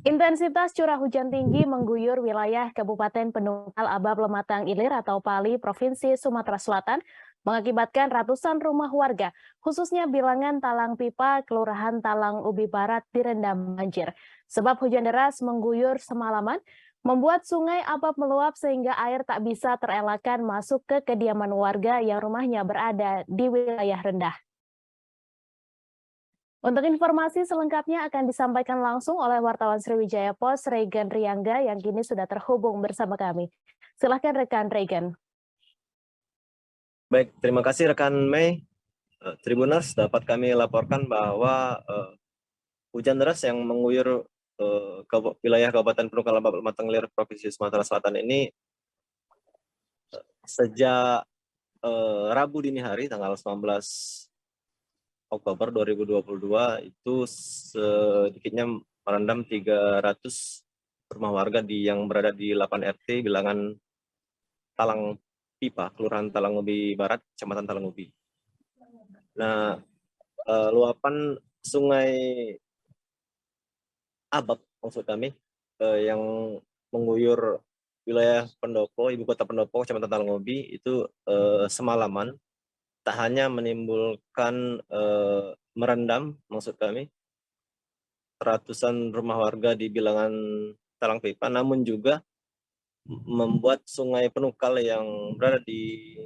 Intensitas curah hujan tinggi mengguyur wilayah Kabupaten Penunggal Abab Lematang Ilir atau Pali, Provinsi Sumatera Selatan, mengakibatkan ratusan rumah warga, khususnya bilangan Talang Pipa, Kelurahan Talang Ubi Barat direndam banjir. Sebab hujan deras mengguyur semalaman, membuat sungai Abab meluap sehingga air tak bisa terelakkan masuk ke kediaman warga yang rumahnya berada di wilayah rendah. Untuk informasi selengkapnya akan disampaikan langsung oleh wartawan Sriwijaya Pos, Regan Riangga, yang kini sudah terhubung bersama kami. Silahkan rekan Regan. Baik, terima kasih rekan Mei. Tribuners, dapat kami laporkan bahwa hujan deras yang mengguyur wilayah Kabupaten Penunggal Abab Lematang Ilir, Provinsi Sumatera Selatan ini sejak Rabu dini hari tanggal 19 Oktober 2022 itu sedikitnya merendam 300 rumah warga yang berada di 8 RT bilangan Talang Pipa, Kelurahan Talang Ubi Barat, Kecamatan Talang Ubi. Nah, luapan sungai Abab maksud kami yang mengguyur wilayah Pendopo, ibu kota Pendopo, Kecamatan Talang Ubi itu semalaman tak hanya menimbulkan merendam maksud kami ratusan rumah warga di bilangan Talang Pipa, namun juga membuat sungai Penukal yang berada di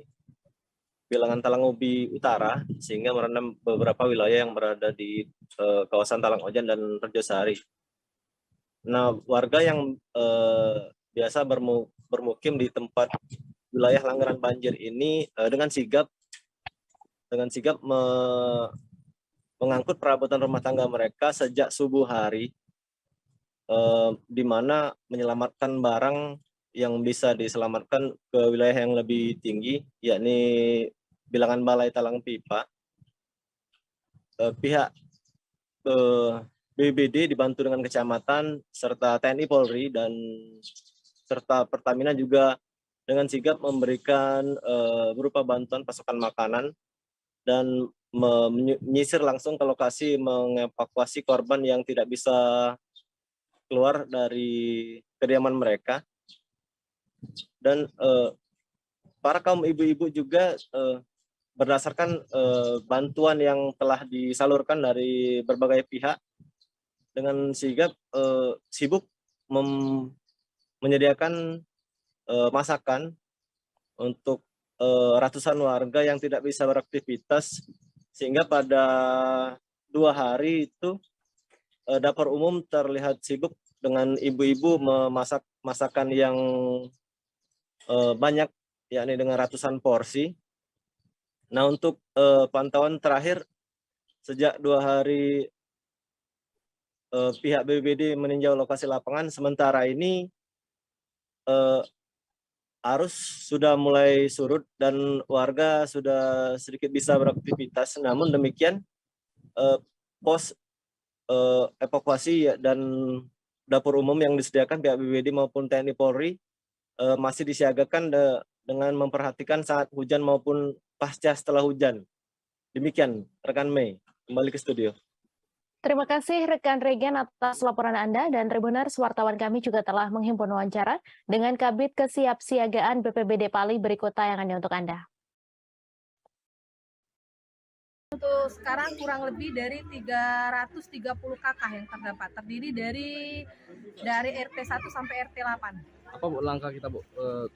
bilangan Talang Ubi Utara sehingga merendam beberapa wilayah yang berada di kawasan Talang Ojan dan Rejosari. Nah, warga yang biasa bermukim di tempat wilayah langgaran banjir ini dengan sigap mengangkut perabotan rumah tangga mereka sejak subuh hari, di mana menyelamatkan barang yang bisa diselamatkan ke wilayah yang lebih tinggi, yakni bilangan Balai Talang Pipa. Pihak BPBD dibantu dengan kecamatan serta TNI Polri dan serta Pertamina juga dengan sigap memberikan berupa bantuan pasokan makanan dan menyisir langsung ke lokasi mengevakuasi korban yang tidak bisa keluar dari kediaman mereka. Dan para kaum ibu-ibu juga berdasarkan bantuan yang telah disalurkan dari berbagai pihak dengan sigap sibuk menyediakan masakan untuk ratusan warga yang tidak bisa beraktivitas, sehingga pada 2 hari itu dapur umum terlihat sibuk dengan ibu-ibu memasak masakan yang banyak, yakni dengan ratusan porsi. Nah, untuk pantauan terakhir sejak 2 hari pihak BPBD meninjau lokasi lapangan, sementara ini arus sudah mulai surut dan warga sudah sedikit bisa beraktivitas. Namun demikian pos evakuasi dan dapur umum yang disediakan pihak BPBD maupun TNI Polri masih disiagakan dengan memperhatikan saat hujan maupun pasca setelah hujan. Demikian rekan Mei, kembali ke studio. Terima kasih rekan Regan atas laporan Anda, dan Tribuners, wartawan kami juga telah menghimpun wawancara dengan Kabid Kesiapsiagaan BPBD Pali. Berikut tayangannya untuk Anda. Untuk sekarang kurang lebih dari 330 kakak yang terdapat, terdiri dari RT 1 sampai RT 8. Apa Bu langkah kita Bu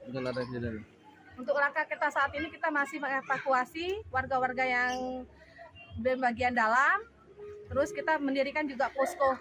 dengan ada kejadian? Untuk langkah kita saat ini, kita masih mengevakuasi warga-warga yang di bagian dalam. Terus kita mendirikan juga posko.